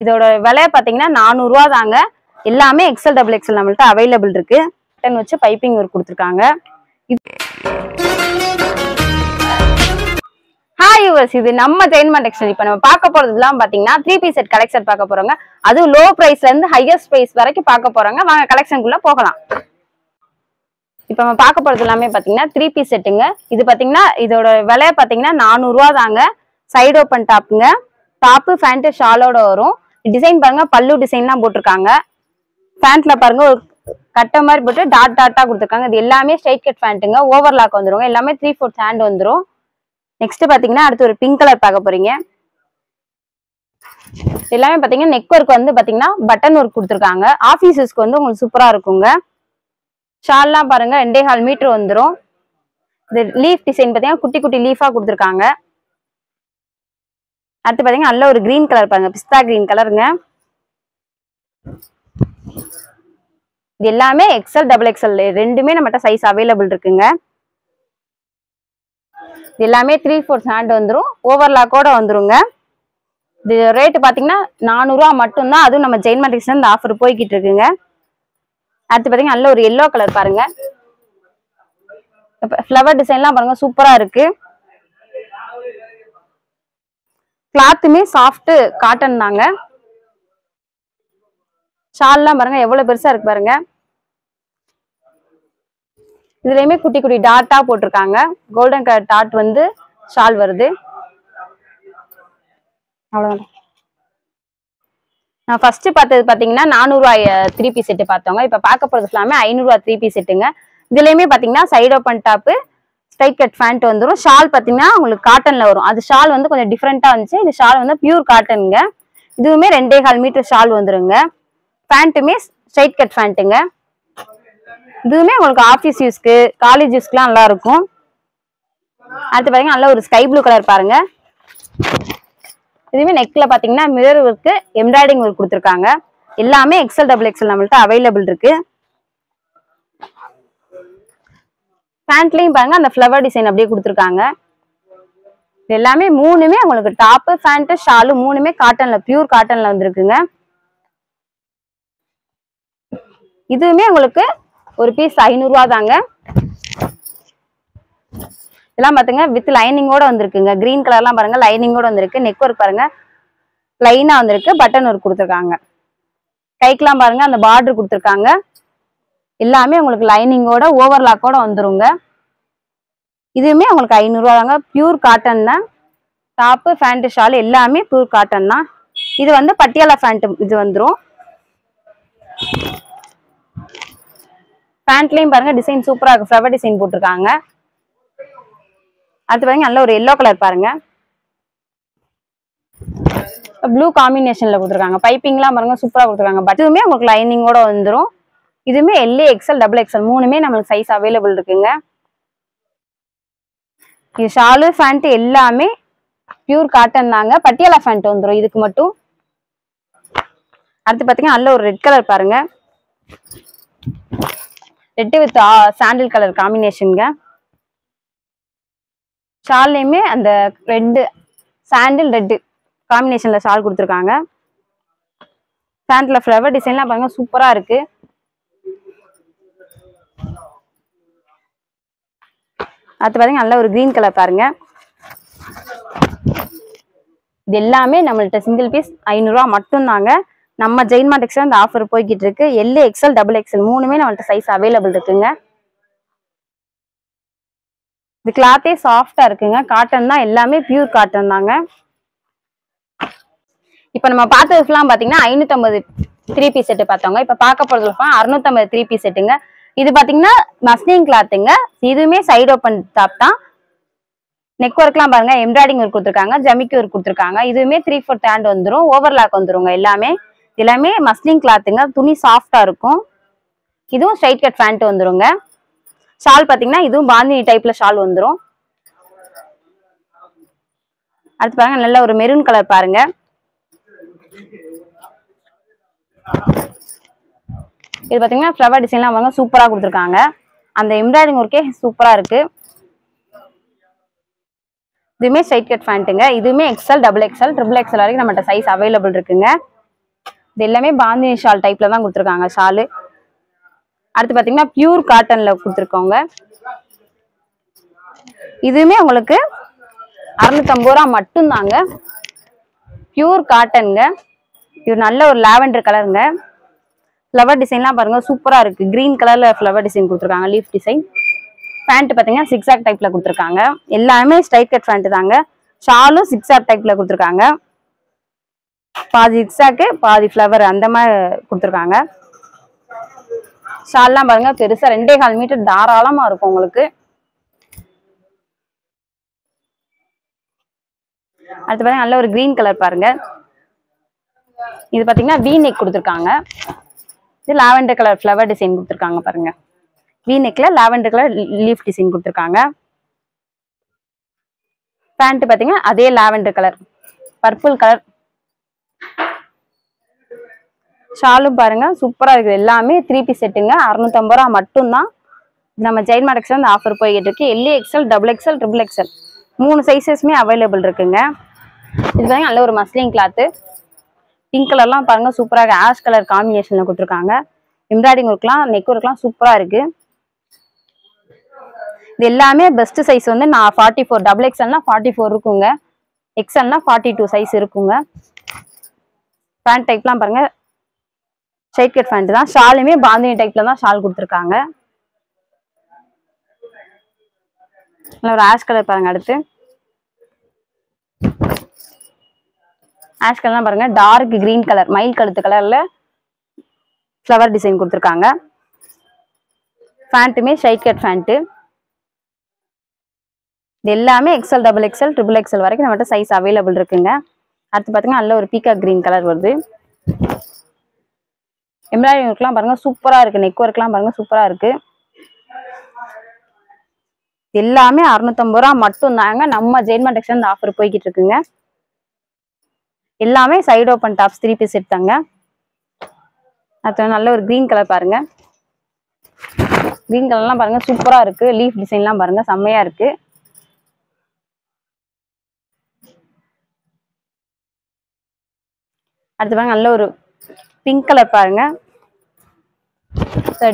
இதோட விலை பாத்தீங்கன்னா 400 ரூபா தாங்க. எல்லாமே எக்ஸல் டபுள் எக்ஸல் நம்மள்ட்ட அவைலபிள் இருக்கு. பட்டன் வச்சு பைப்பிங் ஒர்க் கொடுத்துருக்காங்க. ஹாய் யூவர்ஸ், இது நம்ம ஜெயின்மன் டெக்ஸ்டைல். இப்போ நம்ம பார்க்க போறதுலாம் பாத்தீங்கன்னா 3 பீஸ் செட் கலெக்ஷன் பார்க்க போறோங்க. அதுவும் லோ பிரைஸ்ல இருந்து ஹையஸ்ட் பிரைஸ் வரைக்கும் பார்க்க போறோங்க. வாங்க கலெக்ஷனுக்குள்ள போகலாம். இப்போ நம்ம பார்க்க போறது எல்லாமே பாத்தீங்கன்னா 3 பீஸ் செட்டுங்க. இது பாத்தீங்கன்னா இதோட விலை பாத்தீங்கன்னா 400 ரூபா தாங்க. சைடு ஓப்பன் டாப்புங்க. டாப்பு பேண்ட் ஷாலோட வரும். டிசைன் பாருங்க, பல்லு டிசைன்லாம் போட்டிருக்காங்க. பேண்ட்ல பாருங்க ஒரு கட்ட மாதிரி போட்டு டாட் டாட்டா கொடுத்துருக்காங்க. இது எல்லாமே ஸ்ட்ரைட் கட் பேண்ட்டுங்க. ஓவர்லாக் வந்துருங்க. எல்லாமே 3/4 ஹேண்ட் வந்துடும். நெக்ஸ்ட் பாத்தீங்கன்னா அடுத்து ஒரு பிங்க் கலர் பார்க்க போறீங்க. எல்லாமே பாத்தீங்கன்னா நெக் ஒர்க் வந்து பாத்தீங்கன்னா பட்டன் ஒர்க் கொடுத்துருக்காங்க. ஆபீஸஸ்க்கு வந்து உங்களுக்கு சூப்பரா இருக்குங்க. ஷால்லாம் பாருங்க 2.25 மீட்டர் வந்துடும். இது லீஃப் டிசைன் பாத்தீங்கன்னா குட்டி குட்டி லீஃபா கொடுத்துருக்காங்க. அடுத்து பாத்தீங்கன்னா நல்ல ஒரு கிரீன் கலர் பாருங்க, பிஸ்தா கிரீன் கலருங்க. இது எல்லாமே எக்ஸல் டபுள் எக்ஸல் ரெண்டுமே நம்மகிட்ட சைஸ் அவைலபிள் இருக்குங்க. இது எல்லாமே 3/4 ஹேண்ட் வந்துடும். ஓவர்லாக்கோட வந்துருங்க. இது ரேட்டு பாத்தீங்கன்னா 400 ரூபா மட்டும்தான். அதுவும் நம்ம ஜெயின்மன் டெக்ஸ்டைல்ல இந்த ஆஃபர் போய்கிட்டு இருக்குங்க. அடுத்து பாத்தீங்கன்னா நல்ல ஒரு எல்லோ கலர் பாருங்க. ஃப்ளவர் டிசைன்லாம் பாருங்க சூப்பரா இருக்கு. கிளாத்துமே சாஃப்ட் காட்டன் தாங்க. ஷால்லாம் பாருங்க எவ்வளவு பெருசா இருக்கு பாருங்க. இதுலயுமே குட்டி குட்டி டாட்டா போட்டிருக்காங்க. கோல்டன் கலர் டாட் வந்து ஷால் வருது. அவ்வளவுதான். நான் ஃபர்ஸ்ட் பார்த்தது பாத்தீங்கன்னா 400 ரூபாய் 3 பீஸ் செட்டு பார்த்தோங்க. இப்ப பார்க்க போறது எல்லாமே 500 ரூபாய் 3 பீஸ் செட்டுங்க. இதுலயுமே பாத்தீங்கன்னா side open top, straight cut pant வந்துடும். ஷால் பாத்தீங்கன்னா உங்களுக்கு காட்டன்ல வரும். அது ஷால் வந்து கொஞ்சம் டிஃப்ரெண்டா வந்துச்சு. இது ஷால் வந்து பியூர் காட்டனுங்க. இதுவுமே 2.25 மீட்டர் ஷால் வந்துருங்க. பேண்ட்டுமே ஸ்ட்ரைட் கட் பேண்ட்டுங்க. இதுவுமே உங்களுக்கு ஆஃபீஸ் யூஸ்க்கு, காலேஜ் யூஸ்க்குலாம் நல்லா இருக்கும். அடுத்து பாத்தீங்கன்னா நல்ல ஒரு ஸ்கை ப்ளூ கலர் பாருங்க. இதுவுமே நெக்ல பாத்தீங்கன்னா மிரர் ஒர்க்கு, எம்ப்ராய்டிங் ஒர்க் கொடுத்துருக்காங்க. எல்லாமே எக்ஸல் டபுள் எக்ஸல் நம்மள்ட்ட அவைலபிள் இருக்கு. பேண்ட்லயும் பாருங்க அந்த ஃப்ளவர் டிசைன் அப்படியே கொடுத்துருக்காங்க. இது எல்லாமே மூணுமே உங்களுக்கு டாப்பு, பேண்ட், ஷாலு மூணுமே காட்டன்ல, பியூர் காட்டன்ல வந்துருக்குங்க. இதுவுமே உங்களுக்கு ஒரு பீஸ் 500 ரூபா தாங்க. இதெல்லாம் பாத்துங்க வித் லைனிங்கோட வந்திருக்குங்க. கிரீன் கலர்லாம் பாருங்க லைனிங்கோட வந்திருக்கு. நெக் ஒர்க் பாருங்க லைனா வந்திருக்கு. பட்டன் ஒர்க் கொடுத்துருக்காங்க. கைக்கெல்லாம் பாருங்க அந்த பார்டர் கொடுத்துருக்காங்க. எல்லாமே உங்களுக்கு லைனிங்கோட ஓவர்லாக்கோட வந்துருங்க. இதுவுமே உங்களுக்கு 500 ரூபா தாங்க. பியூர் காட்டன் தான். டாப்பு, பேண்ட், ஷால் எல்லாமே பியூர் காட்டன் தான். இது வந்து பட்டியாலா பேண்ட் இது வந்துடும். பேண்ட்லயும் பாருங்க டிசைன் சூப்பரா இருக்கு. ஃப்ளவர் டிசைன் போட்டிருக்காங்க. அடுத்து பாருங்க நல்ல ஒரு எல்லோ கலர் பாருங்க. ப்ளூ காம்பினேஷன்ல கொடுத்துருக்காங்க. பைப்பிங்லாம் பாருங்க சூப்பரா கொடுத்துருக்காங்க. பட் இதுவுமே உங்களுக்கு லைனிங்கோட வந்துடும். இதுவுமே எல்ஏ எக்ஸல் டபுள் எக்ஸல் மூணுமே நம்மளுக்கு சைஸ் அவைலபிள் இருக்குங்க. இது ஷாலு பேண்ட் எல்லாமே பியூர் காட்டன் தாங்க. பட்டியாலா பேண்ட் வந்துடும் இதுக்கு மட்டும். அடுத்து பாத்தீங்கன்னா நல்ல ஒரு ரெட் கலர் பாருங்க. ரெட் வித் சாண்டில் கலர் காம்பினேஷனுங்க. ஷால்லையுமே அந்த ரெண்டு சாண்டில் ரெட் காம்பினேஷன்ல ஷால் கொடுத்துருக்காங்க. பேண்ட்ல ஃப்ளவர் டிசைன்லாம் பாருங்க சூப்பரா இருக்கு. அடுத்து பாத்தீங்கன்னா நல்ல ஒரு கிரீன் கலர் பாருங்க. இது எல்லாமே நம்மள்ட்ட சிங்கிள் பீஸ் 500 ரூபா மட்டும்தாங்க. நம்ம ஜெயின்மன் டெக்ஸ்டைல்ல இந்த ஆஃபர் போய்கிட்டு இருக்கு. எல்ஏ எக்ஸல் டபுள் எக்ஸல் மூணுமே நம்மள்ட்ட சைஸ் அவைலபிள் இருக்குங்க. இது கிளாத்தே சாஃப்டா இருக்குங்க. காட்டன் தான். எல்லாமே பியூர் காட்டன் தாங்க. இப்ப நம்ம பார்த்ததுலாம் பாத்தீங்கன்னா 550 3 பீஸ் செட்டு பார்த்தோங்க. இப்ப பார்க்க போறது 650 3 பீஸ் செட்டுங்க. இது பாத்தீங்கன்னா மஸ்லின் கிளாத்துங்க. இதுவுமே சைடு ஓப்பன் டாப் தான். நெக் ஒர்க்லாம் பாருங்க எம்ப்ராய்டிங் ஒர்க் கொடுத்துருக்காங்க. ஜமிக்கி ஒர்க் கொடுத்துருக்காங்க. இதுவுமே 3/4 ஹேண்ட் வந்துடும். ஓவர்லாக் வந்துருங்க. எல்லாமே மஸ்லின் கிளாத்துங்க. துணி சாஃப்டா இருக்கும். இதுவும் ஸ்ட்ரைட் கட் பேண்ட் வந்துருங்க. ஷால் பாத்தீங்கன்னா இதுவும் பாந்தினி டைப்ல ஷால் வந்துடும். அடுத்து பாருங்க நல்ல ஒரு மெரூன் கலர் பாருங்க. இது பாத்தீங்கன்னா ஃப்ளவர் டிசைன்லாம் பாருங்க சூப்பரா கொடுத்துருக்காங்க. அந்த எம்ப்ராய்டிங் ஒர்க்கே சூப்பரா இருக்கு. இதுவுமே ஸ்ட்ரைட் கட் பேண்ட்டுங்க. இதுவுமே XL double XL triple XL வரைக்கும் நம்மகிட்ட சைஸ் அவைலபிள் இருக்குங்க. இது எல்லாமே பாந்தினி ஷால் டைப்ல தான் கொடுத்துருக்காங்க ஷாலு. அடுத்து பாத்தீங்கன்னா பியூர் காட்டன்ல கொடுத்துருக்கோங்க. இதுவுமே உங்களுக்கு 650 ரூபா மட்டும் தாங்க. பியூர் காட்டன்ங்க. இது நல்ல ஒரு லாவெண்டர் கலருங்க. ஃப்ளவர் டிசைன்லாம் பாருங்க சூப்பரா இருக்கு. கிரீன் கலர்ல ஃப்ளவர் டிசைன் கொடுத்துருக்காங்க, லீஃப் டிசைன். பேண்ட் பாத்தீங்கன்னா சிக்ஸாக் டைப்ல கொடுத்துருக்காங்க. எல்லாமே ஸ்ட்ரைட் கட் பேண்ட் தாங்க. ஷாலும் சிக்ஸாக் டைப்ல கொடுத்துருக்காங்க. பாதி சிக்ஸாக்கு பாதி ஃப்ளவர் அந்த மாதிரி கொடுத்துருக்காங்க. ஷால்லாம் பாருங்க பெருசா 2.25 மீட்டர் தாராளமா இருக்கும் உங்களுக்கு. அடுத்து பாத்தீங்கன்னா நல்ல ஒரு கிரீன் கலர் பாருங்க. இது பாத்தீங்கன்னா வி நெக் கொடுத்துருக்காங்க. இது லாவெண்டர் கலர் ஃப்ளவர் டிசைன் கொடுத்துருக்காங்க பாருங்க. வி நெக்ல லாவெண்டர் கலர் லீஃப் டிசைன் கொடுத்துருக்காங்க. பேண்ட் பாத்தீங்கன்னா அதே லாவெண்டர் கலர் பர்பிள் கலர். ஷாலும் பாருங்க சூப்பரா இருக்குது. எல்லாமே 3 பீஸ் செட்டுங்க. 650 ரூபா மட்டும்தான். நம்ம ஜெயின் மார்டெக்ஸ்ல வந்து ஆஃபர் போய்கிட்டு இருக்கு. LXL, XXL, XXL 3 சைஸஸ்மே அவைலபிள் இருக்குங்க. இது பாருங்க நல்ல ஒரு மஸ்லின் கிளாத்து. பிங்க் கலர்லாம் பாருங்க சூப்பரா இருக்கு. ஆஷ் கலர் காம்பினேஷன்ல கொடுத்துருக்காங்க. எம்ப்ராய்டிங் ஒர்க்லாம் நெக் ஒர்க்லாம் சூப்பரா இருக்கு. இது எல்லாமே பெஸ்ட் சைஸ் வந்து நான் 44 XXLனா 44 இருக்குங்க. XLனா 42 சைஸ் இருக்குங்க. பேண்ட் டைப்லாம் பாருங்க ஸ்ட்ரைட் கட் பேண்ட் தான். ஷாலுமே பாந்தினி டைப்ல தான் ஷால் கொடுத்துருக்காங்க. ஒரு ஆஷ் கலர் பாருங்க. அடுத்து ஆஷ் கலர் பாருங்க டார்க் கிரீன் கலர் மயில் கழுத்து கலர்ல ஃப்ளவர் டிசைன் கொடுத்துருக்காங்க. பேண்ட்டுமே ஸ்ட்ரைட் கட் பேண்ட். இது எல்லாமே XL, XXL, XXL வரைக்கும் நம்மகிட்ட சைஸ் அவைலபிள் இருக்குங்க. அடுத்து பாத்தீங்கன்னா நல்ல ஒரு பீகாக் கிரீன் கலர் வருது. எம்ப்ராய்டிங் ஒர்க்லாம் பாருங்க சூப்பரா இருக்கு. நெக் ஒர்க்லாம் பாருங்க சூப்பரா இருக்கு. எல்லாமே 650 ரூபா மட்டும் தாங்க. நம்ம ஜெயின் மார்டெக்ஸ்ல இந்த ஆஃபர் போய்கிட்டு இருக்குங்க. எல்லாமே side open tops 3 piece set தாங்க. அது நல்ல ஒரு கிரீன் கலர் பாருங்க. கிரீன் கலர்லாம் பாருங்க சூப்பரா இருக்கு. லீஃப் டிசைன்லாம் பாருங்க செம்மையா இருக்கு. அடுத்து பாருங்க நல்ல ஒரு பிங்க் கலர் பாருங்க.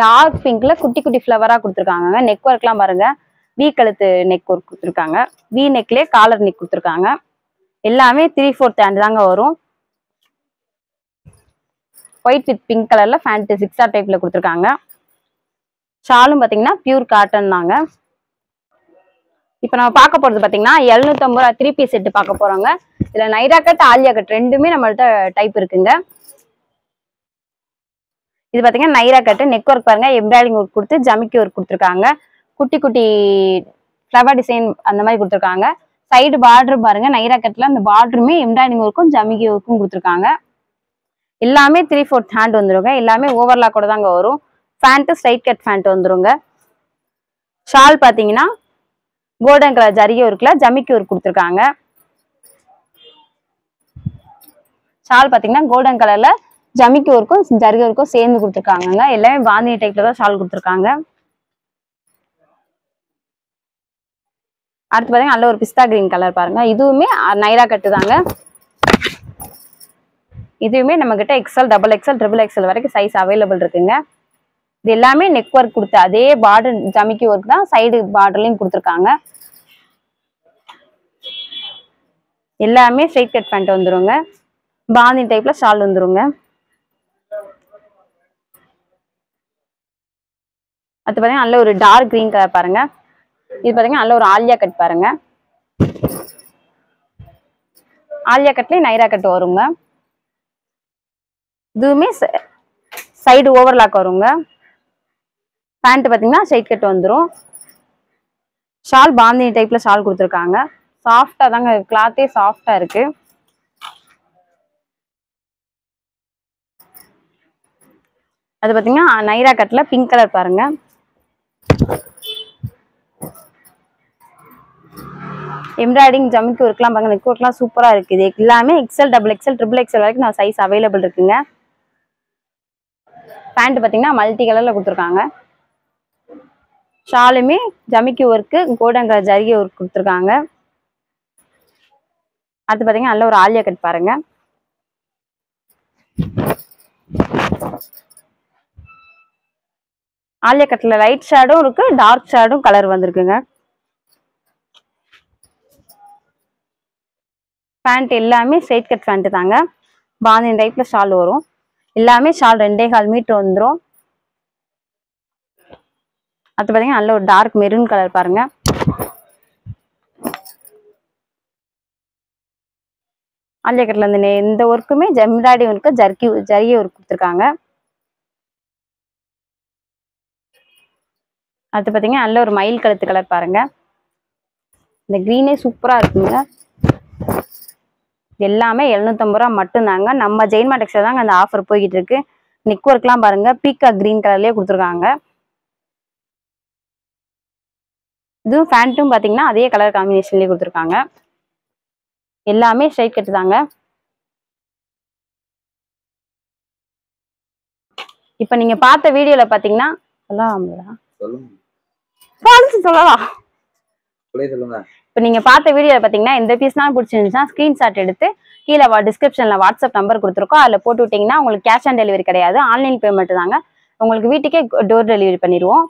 டார்க் பிங்க்ல குட்டி குட்டி ஃப்ளவரா கொடுத்துருக்காங்க. நெக் ஒர்க்லாம் பாருங்க வி கழுத்து நெக் ஒர்க் கொடுத்துருக்காங்க. வி நெக்லேயே காலர் நெக் கொடுத்துருக்காங்க. எல்லாமே 3/4 ஹேண்ட் தாங்க வரும். ஒயிட் வித் பிங்க் கலர்ல பேண்ட் சிக்ஸா டைப்ல கொடுத்துருக்காங்க. ஷாலும் பாத்தீங்கன்னா பியூர் காட்டன் தாங்க. இப்ப நம்ம பார்க்க போறது பாத்தீங்கன்னா 750 ரூபா 3 பீஸ் செட் பார்க்க போறோங்க. இதுல நைரா கட் ஆலியா கட் ரெண்டுமே நம்மள்ட்ட டைப் இருக்குங்க. இது பாத்தீங்கன்னா நைரா கட்டு நெக் ஒர்க் பாருங்க எம்ப்ராய்டிங் ஒர்க் கொடுத்து ஜமிக்கி ஒர்க் கொடுத்துருக்காங்க. குட்டி குட்டி ஃப்ளவர் டிசைன் அந்த மாதிரி கொடுத்துருக்காங்க. சைடு பார்டர் பாருங்க நைரா கட்ல அந்த பார்டருமே எம்ப்ராய்டிங் ஒர்க்கும் ஜமிக்கி ஒர்க்கும் கொடுத்துருக்காங்க. எல்லாமே 3/4 ஹேண்ட் வந்துருங்க. எல்லாமே ஓவர்லாக்கோட தாங்க வரும். பேண்ட் ஸ்ட்ரைட் கட் பேண்ட் வந்துருங்க. ஷால் பாத்தீங்கன்னா கோல்டன் கலர் ஜரிகை ஒர்க்ல ஜமிக்கி ஒர்க் கொடுத்துருக்காங்க. ஷால் பாத்தீங்கன்னா கோல்டன் கலர்ல ஜமிக்கி ஒர்க்கும் ஜரிகை ஒர்க்கும் சேர்ந்து கொடுத்துருக்காங்க. எல்லாமே பாந்தினி டைப்ல தான் ஷால் கொடுத்துருக்காங்க. அடுத்து பாத்தீங்கன்னா நல்ல ஒரு பிஸ்தா கிரீன் கலர் பாருங்க. இதுவுமே நைரா கட்டு தாங்க. இதுவுமே நம்ம கிட்ட XL, XXL, XXL வரைக்கும் சைஸ் அவைலபிள் இருக்குங்க. இது எல்லாமே நெக் ஒர்க் கொடுத்த அதே பார்டர் ஜமிக்கி ஒர்க் தான் சைடு பார்டர்லயும் கொடுத்துருக்காங்க. எல்லாமே ஸ்ட்ரைட் கட் பேண்ட் வந்துருங்க. பாந்தினி டைப்ல ஷால் வந்துருங்க. அது பாத்தீங்கன்னா நல்ல ஒரு டார்க் கிரீன் கலர் பாருங்க. இது பாத்தீங்கன்னா நல்ல ஒரு ஆலியா கட் பாருங்க. ஆலியா கட்லயே நைரா கட் வருங்க. இதுவுமே சைடு ஓவர்லாக் வருங்க. பேண்ட் பாத்தீங்கன்னா ஸ்ட்ரைட் கட் வந்துரும். ஷால் பாந்தினி டைப்ல ஷால் கொடுத்துருக்காங்க. சாஃப்டா தாங்க கிளாத்தே சாஃப்டா இருக்கு. அது பாத்தீங்கன்னா நைரா கட்ல பிங்க் கலர் பாருங்க. எம்ப்ராய்டிங் ஜமிக்கி ஒர்க்லாம் பாருங்க நெக் ஒர்க்லாம் சூப்பரா இருக்கு. இது எல்லாமே XL, XXL, XXL வரைக்கும் நான் சைஸ் அவைலபிள் இருக்குங்க. பேண்ட் பாத்தீங்கன்னா மல்டி கலர்ல கொடுத்துருக்காங்க. ஷாலுமே ஜமிக்கி ஒர்க்கு கோல்டன் கலர் ஜரிகை ஒர்க் கொடுத்துருக்காங்க. அடுத்து பாத்தீங்கன்னா நல்ல ஒரு ஆலியா கட் பாருங்க. ஆலியா கட்ல லைட் ஷேடும் இருக்கு, டார்க் ஷேடும் கலர் வந்திருக்குங்க. பேண்ட் எல்லாமே ஸ்ட்ரைட் கட் பேண்ட் தாங்க. பாந்தினி டைப்ல ஷால் வரும். எல்லாமே ஷால் 2.25 மீட்டர் வந்துடும். அது பாத்தீங்கன்னா நல்ல ஒரு டார்க் மெரூன் கலர் பாருங்க. ஆலியா கட்ல இந்த ஒர்க்குமே எம்ப்ராய்டரி ஒர்க்கு ஜரி ஒர்க் கொடுத்துருக்காங்க. அது பாத்தீங்கன்னா நல்ல ஒரு மயில் கழுத்து கலர் பாருங்க. இந்த கிரீனே சூப்பரா இருக்குங்க. எல்லாமே 750 ரூபா மட்டும்தாங்க. நம்ம ஜெயின் மார்ட் டெக்ஸ்டைல் தாங்க அந்த ஆஃபர் போய்கிட்டு இருக்கு. நெக் ஒர்க்லாம் பாருங்க, பீக்கா கிரீன் கலர்லயே கொடுத்துருக்காங்க. இதுவும் பேண்ட்டும் பாத்தீங்கன்னா அதே கலர் காம்பினேஷன்லயே கொடுத்துருக்காங்க. எல்லாமே ஸ்ட்ரைட் கட் தாங்க. இப்ப நீங்க பார்த்த வீடியோல பாத்தீங்கன்னா சொல்லலாம். இப்ப நீங்க பார்த்த வீடியோல பாத்தீங்கன்னா இந்த பீஸ்லாம் பிடிச்சிருந்துச்சுன்னா ஸ்கிரீன்ஷாட் எடுத்து கீழே டிஸ்கிரிப்ஷன்ல வாட்ஸ்அப் நம்பர் கொடுத்துருக்கோம். அதில் போட்டு விட்டீங்கன்னா உங்களுக்கு கேஷ் ஆன் டெலிவரி கிடையாது, ஆன்லைன் பேமெண்ட் தாங்க. உங்களுக்கு வீட்டுக்கே டோர் டெலிவரி பண்ணிடுவோம்.